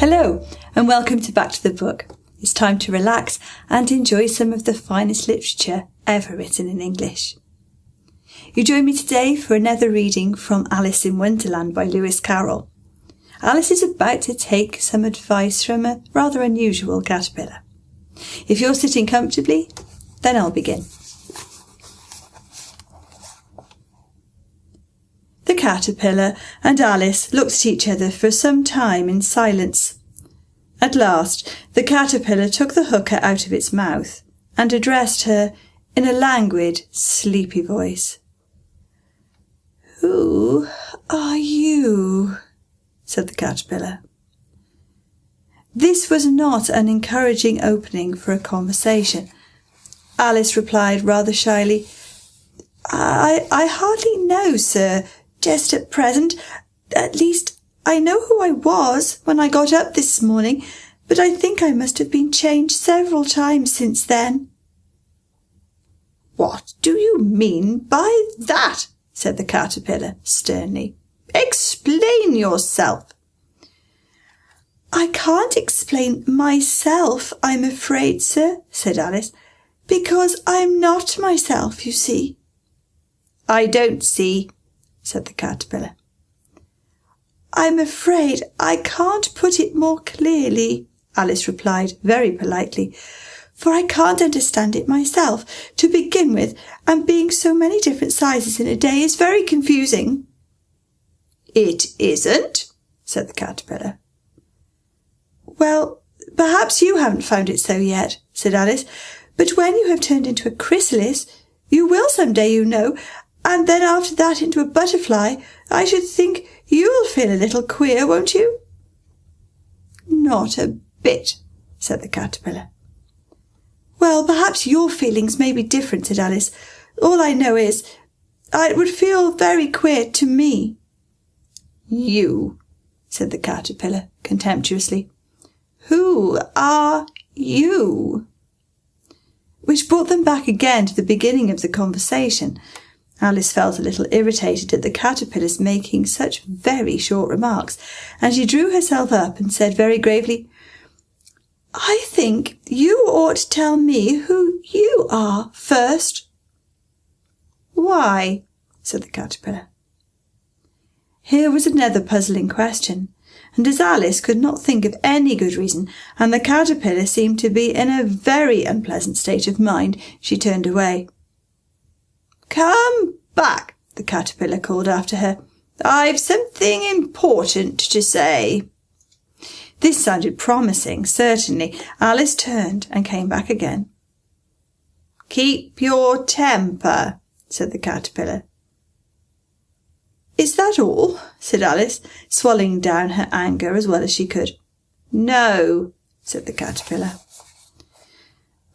Hello and welcome to Back to the Book. It's time to relax and enjoy some of the finest literature ever written in English. You join me today for another reading from Alice in Wonderland by Lewis Carroll. Alice is about to take some advice from a rather unusual caterpillar. If you're sitting comfortably, then I'll begin. The caterpillar and Alice looked at each other for some time in silence. At last, the caterpillar took the hooker out of its mouth and addressed her in a languid, sleepy voice. "Who are you?" said the caterpillar. This was not an encouraging opening for a conversation. Alice replied rather shyly, I hardly know, sir, just at present. At least, I know who I was when I got up this morning, but I think I must have been changed several times since then." "What do you mean by that?" said the caterpillar sternly. "Explain yourself." "I can't explain myself, I'm afraid, sir," said Alice, "because I'm not myself, you see." "I don't see," said the caterpillar. "I'm afraid I can't put it more clearly," Alice replied very politely, "for I can't understand it myself, to begin with, and being so many different sizes in a day is very confusing." "It isn't," said the caterpillar. "Well, perhaps you haven't found it so yet," said Alice, "but when you have turned into a chrysalis, you will some day, you know, and then after that into a butterfly, I should think you'll feel a little queer, won't you?" "Not a bit," said the caterpillar. "Well, perhaps your feelings may be different," said Alice. "All I know is, it would feel very queer to me." "You," said the caterpillar contemptuously. "Who are you?" Which brought them back again to the beginning of the conversation. Alice felt a little irritated at the caterpillar's making such very short remarks, and she drew herself up and said very gravely, "I think you ought to tell me who you are first." "Why?" said the caterpillar. Here was another puzzling question, and as Alice could not think of any good reason, and the caterpillar seemed to be in a very unpleasant state of mind, she turned away. "Come back," the caterpillar called after her. "I've something important to say." This sounded promising, certainly. Alice turned and came back again. "Keep your temper," said the caterpillar. "Is that all?" said Alice, swallowing down her anger as well as she could. "No," said the caterpillar.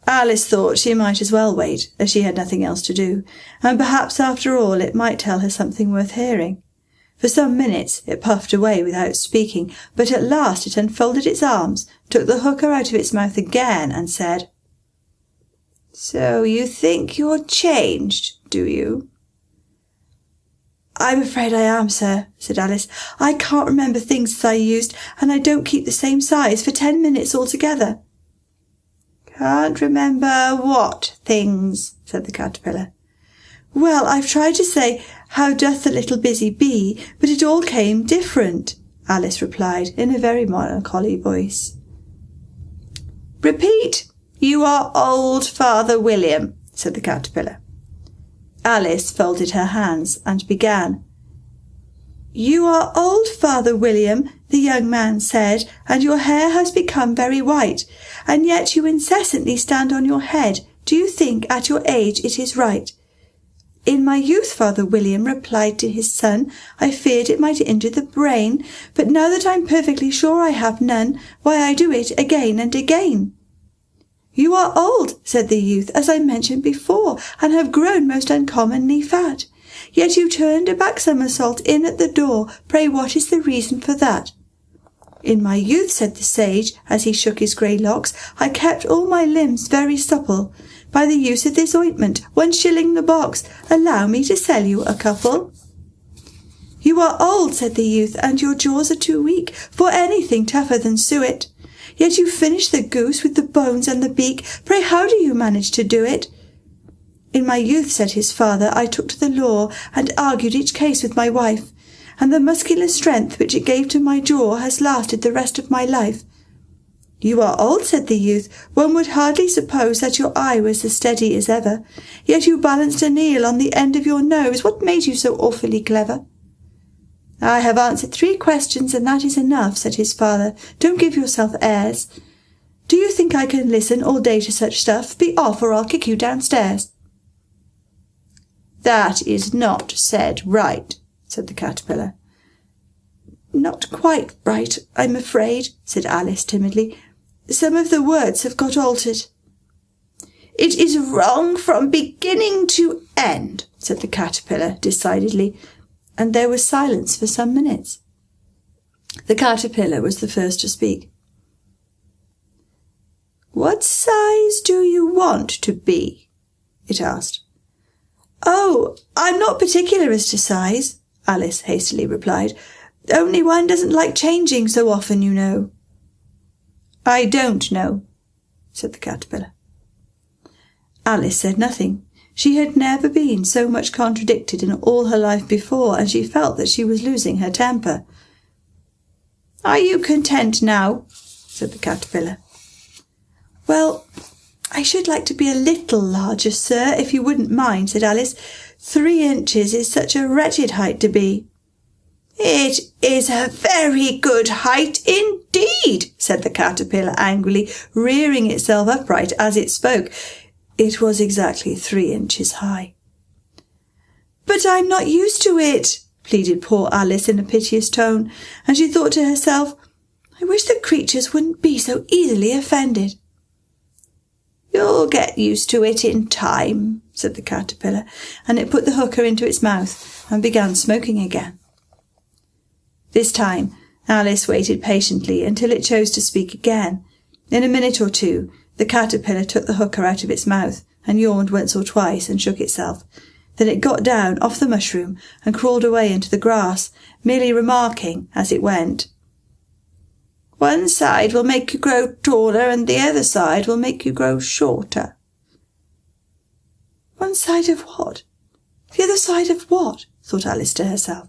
Alice thought she might as well wait, as she had nothing else to do, and perhaps after all it might tell her something worth hearing. For some minutes it puffed away without speaking, but at last it unfolded its arms, took the hooker out of its mouth again, and said, "So you think you're changed, do you?" "I'm afraid I am, sir," said Alice. "I can't remember things as I used, and I don't keep the same size for 10 minutes altogether." "Can't remember what things?" said the caterpillar. "Well, I've tried to say, 'How doth the little busy bee?' but it all came different," Alice replied in a very melancholy voice. "Repeat, 'You are old Father William,'" said the caterpillar. Alice folded her hands and began. "You are old, Father William," the young man said, "and your hair has become very white, and yet you incessantly stand on your head. Do you think at your age it is right?" "In my youth," Father William replied to his son, "I feared it might injure the brain, but now that I'm perfectly sure I have none, why I do it again and again." "You are old," said the youth, "as I mentioned before, and have grown most uncommonly fat. Yet you turned a back somersault in at the door. Pray, what is the reason for that?" "In my youth," said the sage, as he shook his grey locks, "I kept all my limbs very supple. By the use of this ointment, 1 shilling the box. Allow me to sell you a couple." You are old, said the youth, and your jaws are too weak for anything tougher than suet. Yet you finish the goose with the bones and the beak. Pray, how do you manage to do it? In my youth, said his father, I took to the law and argued each case with my wife, and the muscular strength which it gave to my jaw has lasted the rest of my life. You are old, said the youth. One would hardly suppose that your eye was as steady as ever. Yet you balanced an eel on the end of your nose. What made you so awfully clever? I have answered 3 questions, and that is enough, said his father. Don't give yourself airs. Do you think I can listen all day to such stuff? Be off, or I'll kick you downstairs. That is not said right, said the caterpillar. Not quite right, I'm afraid, said Alice timidly. Some of the words have got altered. It is wrong from beginning to end, said the caterpillar decidedly, and there was silence for some minutes. The caterpillar was the first to speak. What size do you want to be? It asked. Oh, I'm not particular as to size, Alice hastily replied. Only one doesn't like changing so often, you know. I don't know, said the caterpillar. Alice said nothing. She had never been so much contradicted in all her life before, and she felt that she was losing her temper. Are you content now? Said the caterpillar. Well, I should like to be a little larger, sir, if you wouldn't mind, said Alice. 3 inches is such a wretched height to be. It is a very good height indeed, said the caterpillar angrily, rearing itself upright as it spoke. It was exactly 3 inches high. But I'm not used to it, pleaded poor Alice in a piteous tone, and she thought to herself, I wish the creatures wouldn't be so easily offended. You'll get used to it in time, said the caterpillar, and it put the hooker into its mouth and began smoking again. This time Alice waited patiently until it chose to speak again. In a minute or 2, the caterpillar took the hooker out of its mouth and yawned once or twice and shook itself. Then it got down off the mushroom and crawled away into the grass, merely remarking as it went, One side will make you grow taller and the other side will make you grow shorter. One side of what? The other side of what? Thought Alice to herself.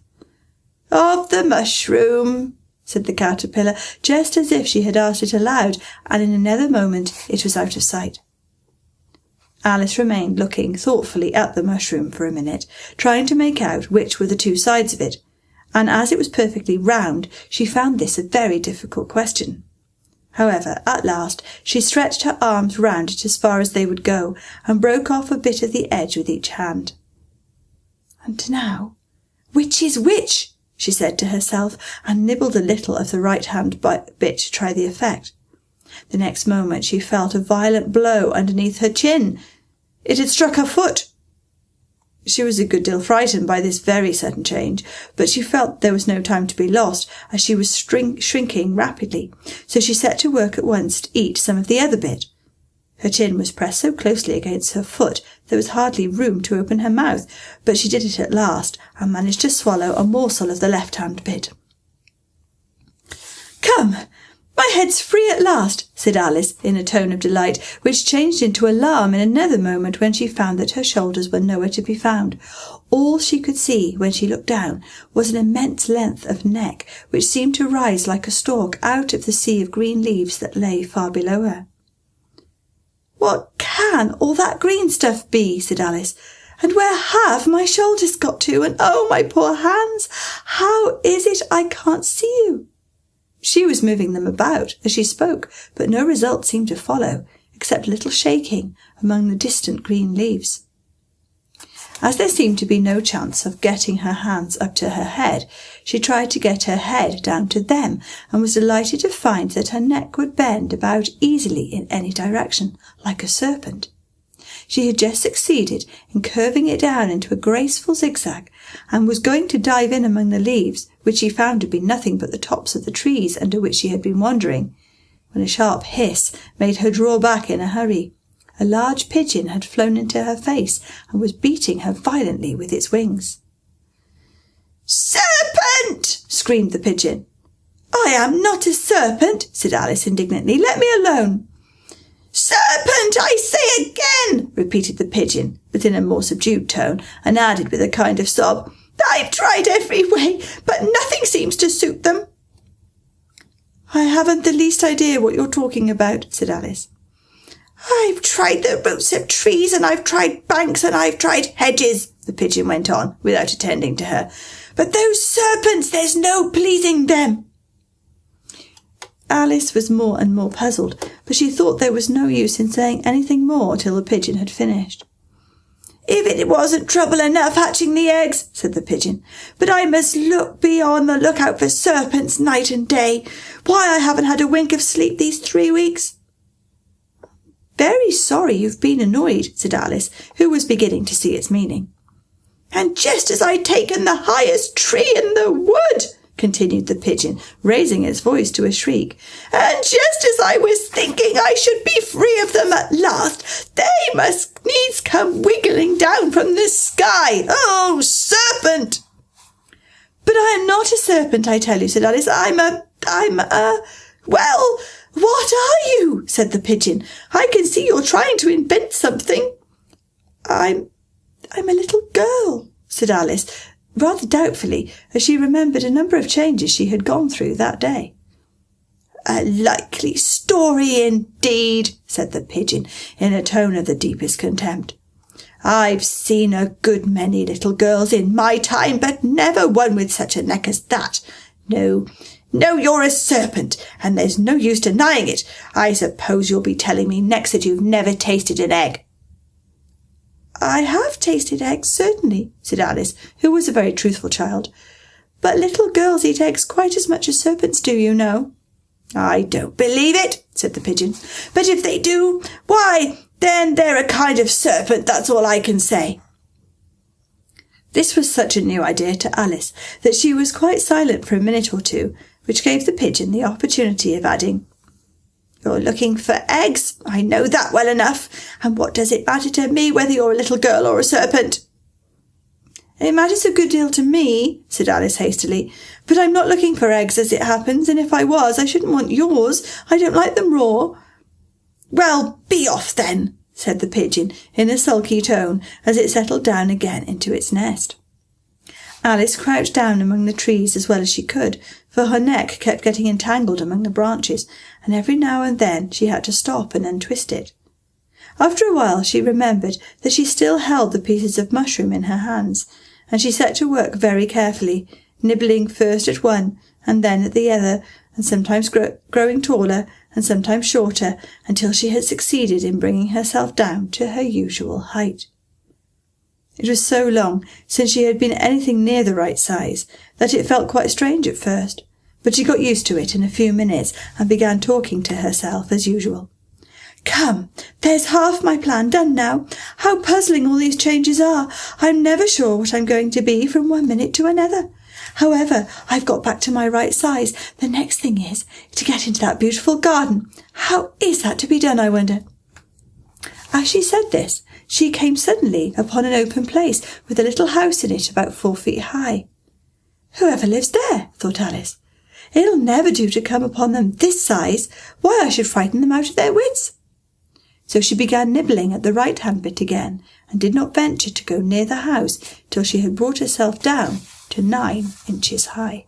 Of the mushroom, said the caterpillar, just as if she had asked it aloud, and in another moment it was out of sight. Alice remained looking thoughtfully at the mushroom for a minute, trying to make out which were the 2 sides of it, and as it was perfectly round, she found this a very difficult question. However, at last she stretched her arms round it as far as they would go, and broke off a bit of the edge with each hand. And now, which is which? She said to herself, and nibbled a little of the right-hand bit to try the effect. The next moment she felt a violent blow underneath her chin. It had struck her foot. She was a good deal frightened by this very sudden change, but she felt there was no time to be lost, as she was shrinking rapidly, so she set to work at once to eat some of the other bit. Her chin was pressed so closely against her foot there was hardly room to open her mouth, but she did it at last, and managed to swallow a morsel of the left-hand bit. Come, my head's free at last, said Alice in a tone of delight, which changed into alarm in another moment when she found that her shoulders were nowhere to be found. All she could see when she looked down was an immense length of neck, which seemed to rise like a stalk out of the sea of green leaves that lay far below her. What can all that green stuff be? Said Alice. And where have my shoulders got to? And oh, my poor hands! How is it I can't see you? She was moving them about as she spoke, but no result seemed to follow, except a little shaking among the distant green leaves. As there seemed to be no chance of getting her hands up to her head, she tried to get her head down to them, and was delighted to find that her neck would bend about easily in any direction, like a serpent. She had just succeeded in curving it down into a graceful zigzag, and was going to dive in among the leaves, which she found to be nothing but the tops of the trees under which she had been wandering, when a sharp hiss made her draw back in a hurry. A large pigeon had flown into her face and was beating her violently with its wings. "Serpent!" screamed the pigeon. I am not a serpent, said Alice indignantly. Let me alone. Serpent, I say again, repeated the pigeon, but in a more subdued tone, and added with a kind of sob, I've tried every way, but nothing seems to suit them. I haven't the least idea what you're talking about, said Alice. I've tried the roots of trees, and I've tried banks, and I've tried hedges, the pigeon went on, without attending to her. But those serpents, there's no pleasing them. Alice was more and more puzzled, but she thought there was no use in saying anything more till the pigeon had finished. If it wasn't trouble enough hatching the eggs, said the pigeon, but I must be on the lookout for serpents night and day. Why, I haven't had a wink of sleep these 3 weeks. Very sorry you've been annoyed, said Alice, who was beginning to see its meaning. And just as I'd taken the highest tree in the wood, continued the pigeon, raising its voice to a shriek, and just as I was thinking I should be free of them at last, they must needs come wiggling down from the sky. Oh, serpent! But I am not a serpent, I tell you, said Alice. Well, what are you? Said the pigeon. I can see you're trying to invent something. I'm a little girl, said Alice, rather doubtfully, as she remembered a number of changes she had gone through that day. A likely story indeed, said the pigeon, in a tone of the deepest contempt. I've seen a good many little girls in my time, but never one with such a neck as that. No, you're a serpent, and there's no use denying it. I suppose you'll be telling me next that you've never tasted an egg. I have tasted eggs, certainly, said Alice, who was a very truthful child. But little girls eat eggs quite as much as serpents do, you know. I don't believe it, said the pigeon. But if they do, why, then they're a kind of serpent, that's all I can say. This was such a new idea to Alice that she was quite silent for a minute or two, which gave the pigeon the opportunity of adding, You're looking for eggs, I know that well enough, and what does it matter to me whether you're a little girl or a serpent? It matters a good deal to me, said Alice hastily, but I'm not looking for eggs as it happens, and if I was, I shouldn't want yours. I don't like them raw. Well, be off then, said the pigeon in a sulky tone as it settled down again into its nest. Alice crouched down among the trees as well as she could, for her neck kept getting entangled among the branches, and every now and then she had to stop and untwist it. After a while she remembered that she still held the pieces of mushroom in her hands, and she set to work very carefully, nibbling first at one and then at the other, and sometimes growing taller and sometimes shorter, until she had succeeded in bringing herself down to her usual height. It was so long since she had been anything near the right size that it felt quite strange at first, but she got used to it in a few minutes and began talking to herself as usual. Come, there's half my plan done now. How puzzling all these changes are. I'm never sure what I'm going to be from one minute to another. However, I've got back to my right size. The next thing is to get into that beautiful garden. How is that to be done, I wonder? As she said this, she came suddenly upon an open place with a little house in it about 4 feet high. Whoever lives there, thought Alice. It'll never do to come upon them this size. Why, I should frighten them out of their wits. So she began nibbling at the right-hand bit again, and did not venture to go near the house till she had brought herself down to 9 inches high.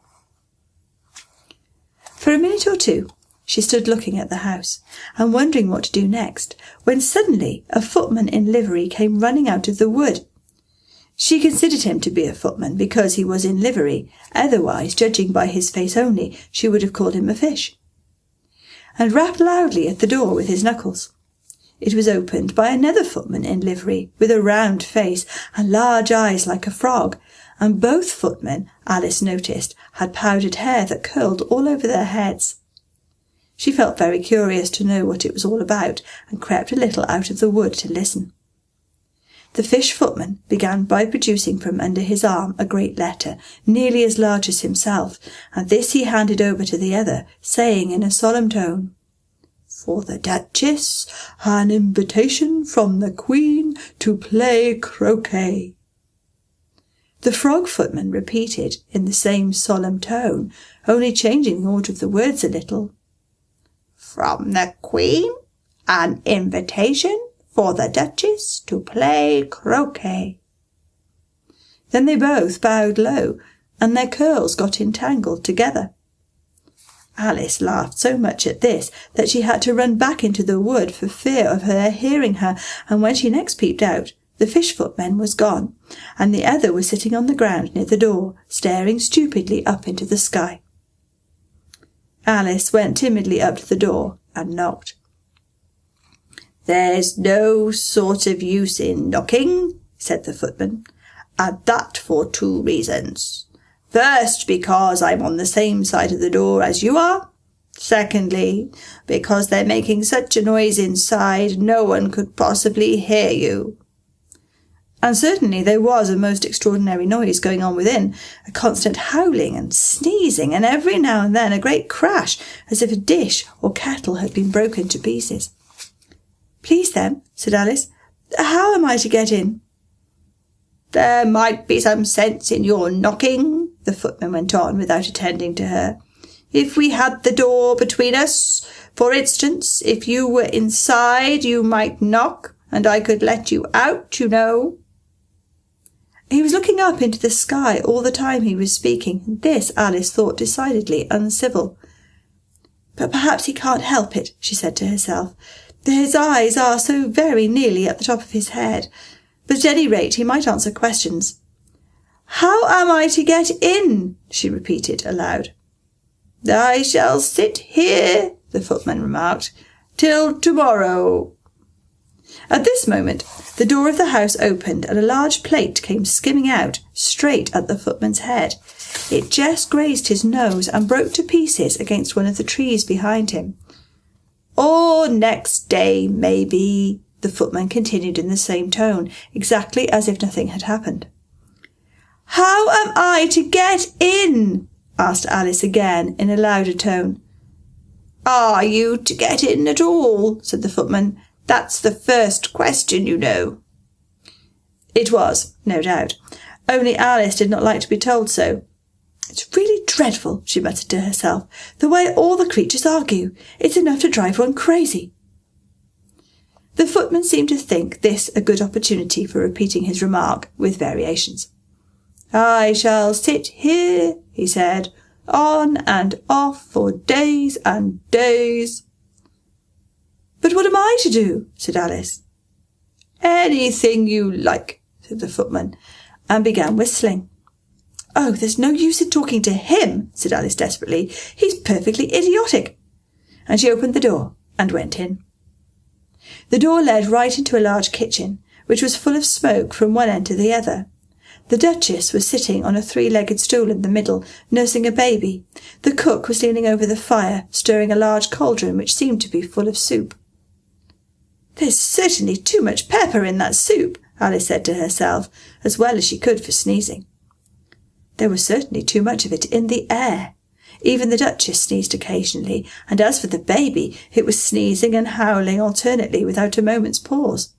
For a minute or two she stood looking at the house, and wondering what to do next, when suddenly a footman in livery came running out of the wood. She considered him to be a footman because he was in livery, otherwise, judging by his face only, she would have called him a fish, and rapped loudly at the door with his knuckles. It was opened by another footman in livery, with a round face and large eyes like a frog, and both footmen, Alice noticed, had powdered hair that curled all over their heads. She felt very curious to know what it was all about, and crept a little out of the wood to listen. The fish footman began by producing from under his arm a great letter, nearly as large as himself, and this he handed over to the other, saying in a solemn tone, For the Duchess, an invitation from the Queen to play croquet. The frog footman repeated in the same solemn tone, only changing the order of the words a little. "From the Queen, an invitation for the Duchess to play croquet." Then they both bowed low, and their curls got entangled together. Alice laughed so much at this that she had to run back into the wood for fear of her hearing her, and when she next peeped out, the fish footman was gone, and the other was sitting on the ground near the door, staring stupidly up into the sky. Alice went timidly up to the door and knocked. "There's no sort of use in knocking," said the footman, "and that for 2 reasons. First, because I'm on the same side of the door as you are. Secondly, because they're making such a noise inside no one could possibly hear you." And certainly there was a most extraordinary noise going on within, a constant howling and sneezing, and every now and then a great crash, as if a dish or kettle had been broken to pieces. "Please then," said Alice, "how am I to get in?" "There might be some sense in your knocking," the footman went on, without attending to her. "If we had the door between us, for instance, if you were inside, you might knock, and I could let you out, you know." He was looking up into the sky all the time he was speaking, and this Alice thought decidedly uncivil. "But perhaps he can't help it," she said to herself. "His eyes are so very nearly at the top of his head. But at any rate he might answer questions." "How am I to get in?" she repeated aloud. "I shall sit here," the footman remarked, "till tomorrow." At this moment the door of the house opened, and a large plate came skimming out, straight at the footman's head. It just grazed his nose and broke to pieces against one of the trees behind him. "Or next day, maybe," the footman continued in the same tone, exactly as if nothing had happened. "How am I to get in?" asked Alice again, in a louder tone. "Are you to get in at all?" said the footman. "That's the first question, you know." It was, no doubt, only Alice did not like to be told so. "It's really dreadful," she muttered to herself, "the way all the creatures argue. It's enough to drive one crazy." The footman seemed to think this a good opportunity for repeating his remark, with variations. "I shall sit here," he said, "on and off for days and days." "But what am I to do?" said Alice. "Anything you like," said the footman, and began whistling. "Oh, there's no use in talking to him," said Alice desperately. "He's perfectly idiotic." And she opened the door and went in. The door led right into a large kitchen, which was full of smoke from one end to the other. The Duchess was sitting on a 3-legged stool in the middle, nursing a baby. The cook was leaning over the fire, stirring a large cauldron which seemed to be full of soup. "There's certainly too much pepper in that soup," Alice said to herself, as well as she could for sneezing. There was certainly too much of it in the air. Even the Duchess sneezed occasionally, and as for the baby, it was sneezing and howling alternately without a moment's pause.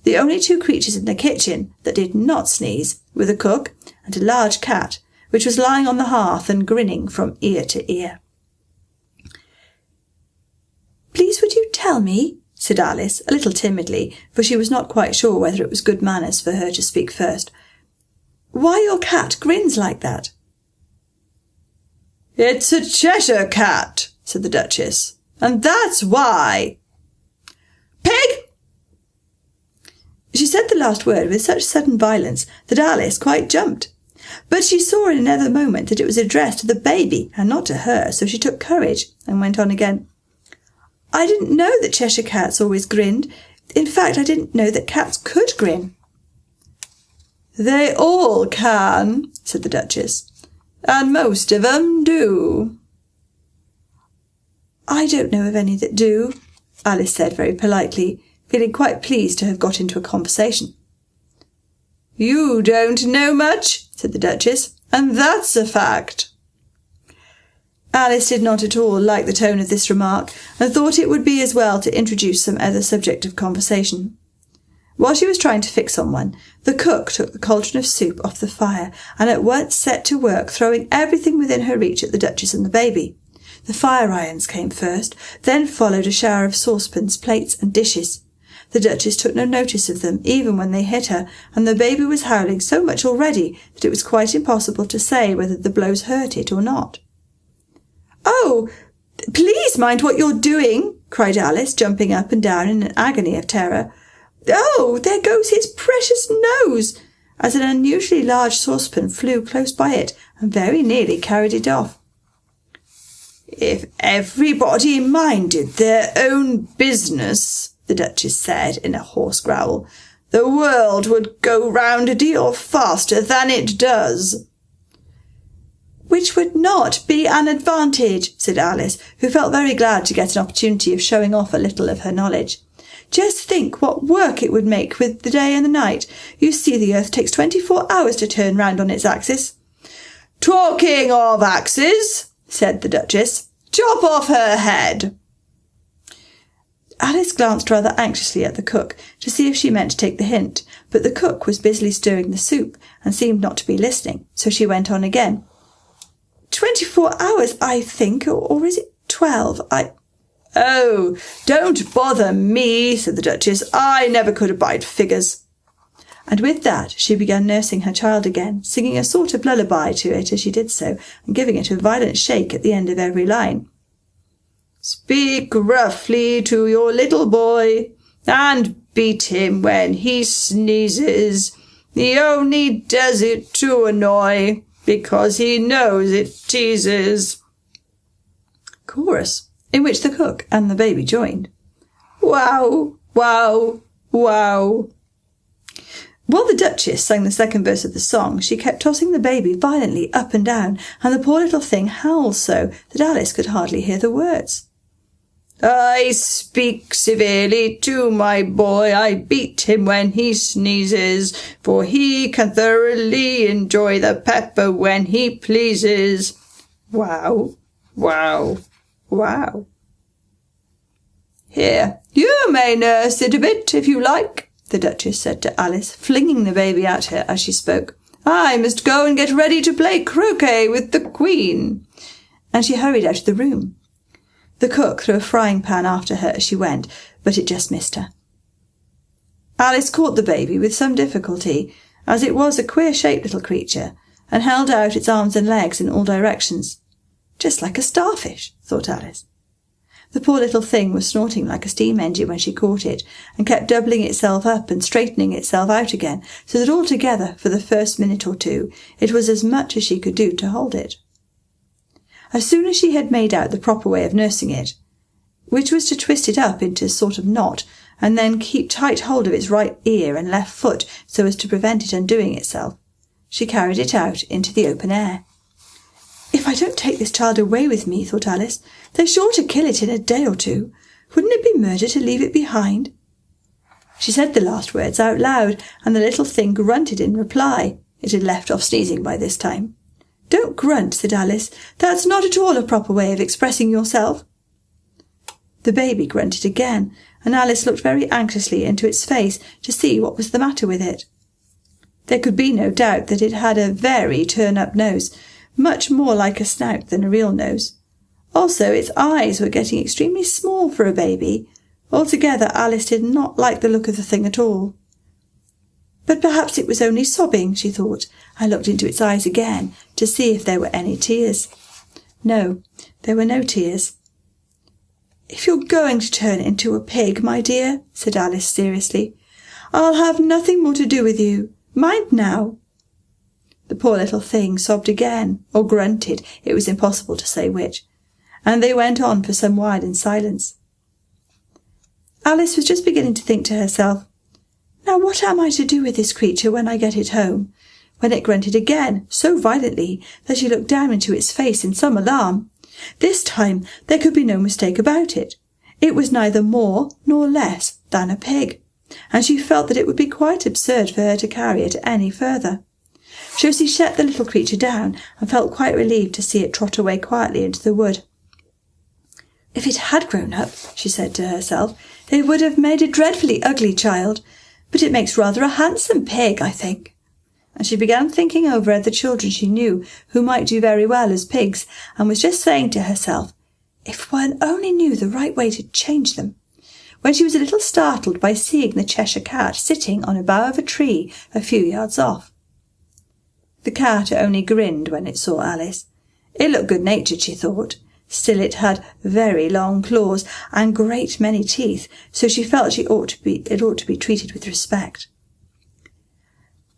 The only 2 creatures in the kitchen that did not sneeze were the cook and a large cat, which was lying on the hearth and grinning from ear to ear. "Please would you tell me," said Alice, a little timidly, for she was not quite sure whether it was good manners for her to speak first, "why your cat grins like that?" "It's a Cheshire cat," said the Duchess, "and that's why." "Pig!" She said the last word with such sudden violence that Alice quite jumped. But she saw in another moment that it was addressed to the baby and not to her, so she took courage and went on again. "I didn't know that Cheshire cats always grinned. In fact, I didn't know that cats could grin." "They all can," said the Duchess, "and most of 'em do." "I don't know of any that do," Alice said very politely, feeling quite pleased to have got into a conversation. "You don't know much," said the Duchess, "and that's a fact." Alice did not at all like the tone of this remark, and thought it would be as well to introduce some other subject of conversation. While she was trying to fix on one, the cook took the cauldron of soup off the fire and at once set to work throwing everything within her reach at the Duchess and the baby. The fire irons came first, then followed a shower of saucepans, plates and dishes. The Duchess took no notice of them, even when they hit her, and the baby was howling so much already that it was quite impossible to say whether the blows hurt it or not. "Oh, please mind what you're doing," cried Alice, jumping up and down in an agony of terror. "Oh, there goes his precious nose," as an unusually large saucepan flew close by it and very nearly carried it off. "If everybody minded their own business," the Duchess said in a hoarse growl, "the world would go round a deal faster than it does." "Which would not be an advantage," said Alice, who felt very glad to get an opportunity of showing off a little of her knowledge. "Just think what work it would make with the day and the night. You see, the earth takes 24 hours to turn round on its axis." "Talking of axes," said the Duchess, "chop off her head." Alice glanced rather anxiously at the cook to see if she meant to take the hint, but the cook was busily stirring the soup and seemed not to be listening, so she went on again. 24 hours, I think, or is it 12? "Oh, don't bother me," said the Duchess. "I never could abide figures." And with that she began nursing her child again, singing a sort of lullaby to it as she did so, and giving it a violent shake at the end of every line. "Speak roughly to your little boy, and beat him when he sneezes. He only does it to annoy, because he knows it teases." Chorus, in which the cook and the baby joined. "Wow, wow, wow." While the Duchess sang the second verse of the song, she kept tossing the baby violently up and down, and the poor little thing howled so that Alice could hardly hear the words. "I speak severely to my boy, I beat him when he sneezes, for he can thoroughly enjoy the pepper when he pleases." Wow, wow, wow. "Here, you may nurse it a bit if you like," the Duchess said to Alice, flinging the baby at her as she spoke. "I must go and get ready to play croquet with the Queen." And she hurried out of the room. The cook threw a frying pan after her as she went, but it just missed her. Alice caught the baby with some difficulty, as it was a queer-shaped little creature, and held out its arms and legs in all directions. "Just like a starfish," thought Alice. The poor little thing was snorting like a steam engine when she caught it, and kept doubling itself up and straightening itself out again, so that altogether, for the first minute or two, it was as much as she could do to hold it. As soon as she had made out the proper way of nursing it, which was to twist it up into a sort of knot, and then keep tight hold of its right ear and left foot so as to prevent it undoing itself, she carried it out into the open air. "If I don't take this child away with me," thought Alice, "they're sure to kill it in a day or two. Wouldn't it be murder to leave it behind?" She said the last words out loud, and the little thing grunted in reply. It had left off sneezing by this time. "Don't grunt," said Alice. "That's not at all a proper way of expressing yourself." The baby grunted again, and Alice looked very anxiously into its face to see what was the matter with it. There could be no doubt that it had a very turn-up nose, much more like a snout than a real nose. Also, its eyes were getting extremely small for a baby. Altogether, Alice did not like the look of the thing at all. But perhaps it was only sobbing, she thought. I looked into its eyes again to see if there were any tears. No, there were no tears. "If you're going to turn into a pig, my dear," said Alice seriously, "I'll have nothing more to do with you. Mind now." The poor little thing sobbed again, or grunted, it was impossible to say which, and they went on for some while in silence. Alice was just beginning to think to herself, "Now what am I to do with this creature when I get it home?" when it grunted again, so violently that she looked down into its face in some alarm. This time there could be no mistake about it. It was neither more nor less than a pig, and she felt that it would be quite absurd for her to carry it any further. So she set the little creature down and felt quite relieved to see it trot away quietly into the wood. "If it had grown up," she said to herself, "it would have made a dreadfully ugly child. but it makes rather a handsome pig, I think. And she began thinking over other children she knew who might do very well as pigs, and was just saying to herself, if one only knew the right way to change them, when she was a little startled by seeing the Cheshire Cat sitting on a bough of a tree a few yards off. The cat only grinned when it saw Alice. It looked good-natured, she thought. Still it had very long claws and great many teeth, so she felt it ought to be treated with respect.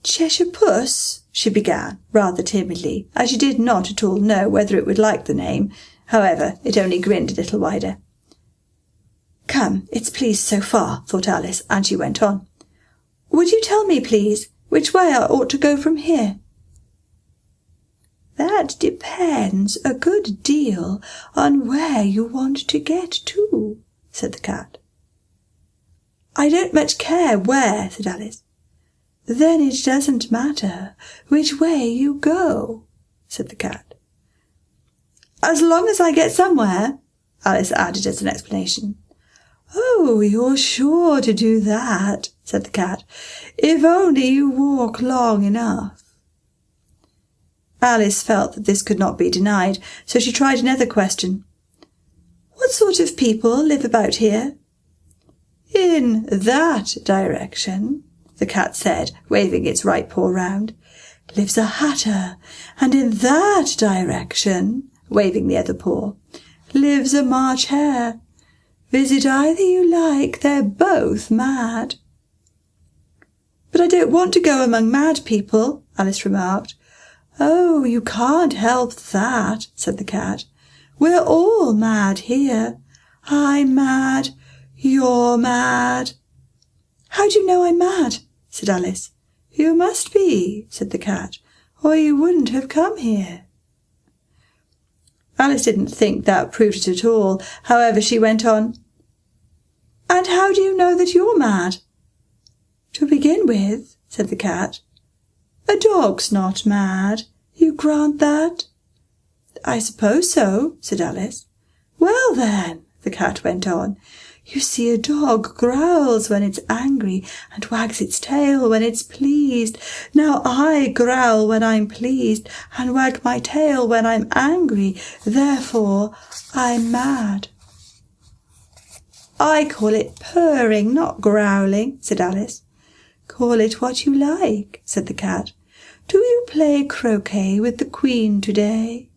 Cheshire Puss, she began, rather timidly, as she did not at all know whether it would like the name. However, it only grinned a little wider. Come, it's pleased so far, thought Alice, and she went on. Would you tell me, please, which way I ought to go from here? That depends a good deal on where you want to get to, said the cat. I don't much care where, said Alice. Then it doesn't matter which way you go, said the cat. As long as I get somewhere, Alice added as an explanation. Oh, you're sure to do that, said the cat, if only you walk long enough. Alice felt that this could not be denied, so she tried another question. What sort of people live about here? In that direction, the cat said, waving its right paw round, lives a hatter, and in that direction, waving the other paw, lives a March hare. Visit either you like, they're both mad. But I don't want to go among mad people, Alice remarked. Oh, you can't help that, said the cat. We're all mad here. I'm mad. You're mad. How do you know I'm mad? Said Alice. You must be, said the cat, or you wouldn't have come here. Alice didn't think that proved it at all. However, she went on. And how do you know that you're mad? To begin with, said the cat, a dog's not mad. You grant that? I suppose so, said Alice. Well then, the cat went on, you see a dog growls when it's angry and wags its tail when it's pleased. Now I growl when I'm pleased and wag my tail when I'm angry. Therefore, I'm mad. I call it purring, not growling, said Alice. Call it what you like, said the cat. Do you play croquet with the Queen today?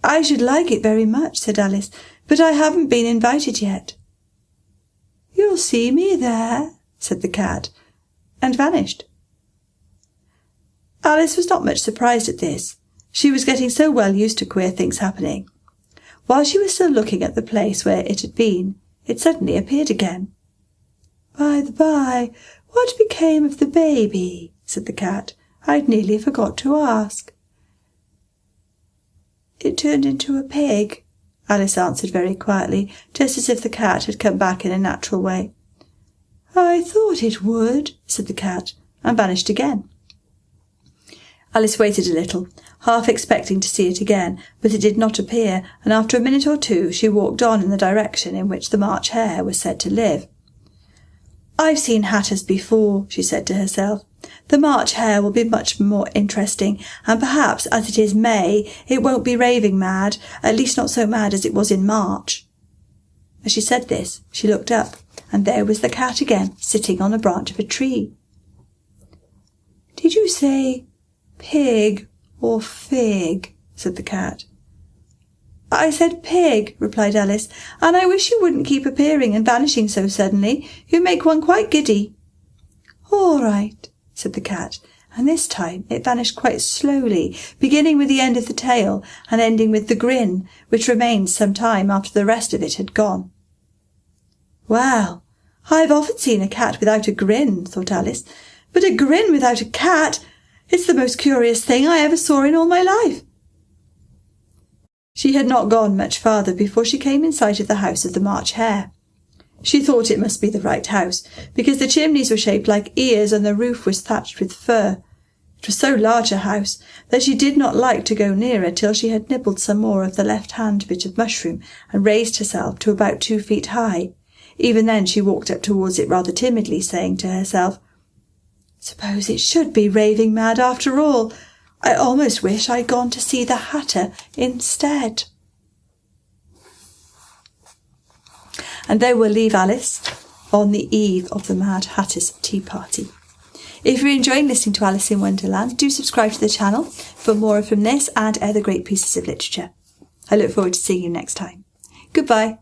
I should like it very much, said Alice, but I haven't been invited yet. You'll see me there, said the cat, and vanished. Alice was not much surprised at this. She was getting so well used to queer things happening. While she was still looking at the place where it had been, it suddenly appeared again. By the by, what became of the baby? Said the cat. I'd nearly forgot to ask. It turned into a pig, Alice answered very quietly, just as if the cat had come back in a natural way. I thought it would, said the cat, and vanished again. Alice waited a little, half expecting to see it again, but it did not appear, and after a minute or two she walked on in the direction in which the March hare was said to live. I've seen hatters before, she said to herself. The March hare will be much more interesting, and perhaps, as it is May, it won't be raving mad, at least not so mad as it was in March. As she said this, she looked up, and there was the cat again, sitting on a branch of a tree. Did you say pig or fig? Said the cat. I said pig, replied Alice, and I wish you wouldn't keep appearing and vanishing so suddenly. You make one quite giddy. All right, said the cat, and this time it vanished quite slowly, beginning with the end of the tail and ending with the grin, which remained some time after the rest of it had gone. Well, I've often seen a cat without a grin, thought Alice, but a grin without a cat, it's the most curious thing I ever saw in all my life. She had not gone much farther before she came in sight of the house of the March hare. She thought it must be the right house, because the chimneys were shaped like ears and the roof was thatched with fur. It was so large a house that she did not like to go nearer till she had nibbled some more of the left-hand bit of mushroom and raised herself to about 2 feet high. Even then she walked up towards it rather timidly, saying to herself, "Suppose it should be raving mad after all. I almost wish I'd gone to see the Hatter instead." And there we'll leave Alice on the eve of the Mad Hatter's tea party. If you're enjoying listening to Alice in Wonderland, do subscribe to the channel for more from this and other great pieces of literature. I look forward to seeing you next time. Goodbye.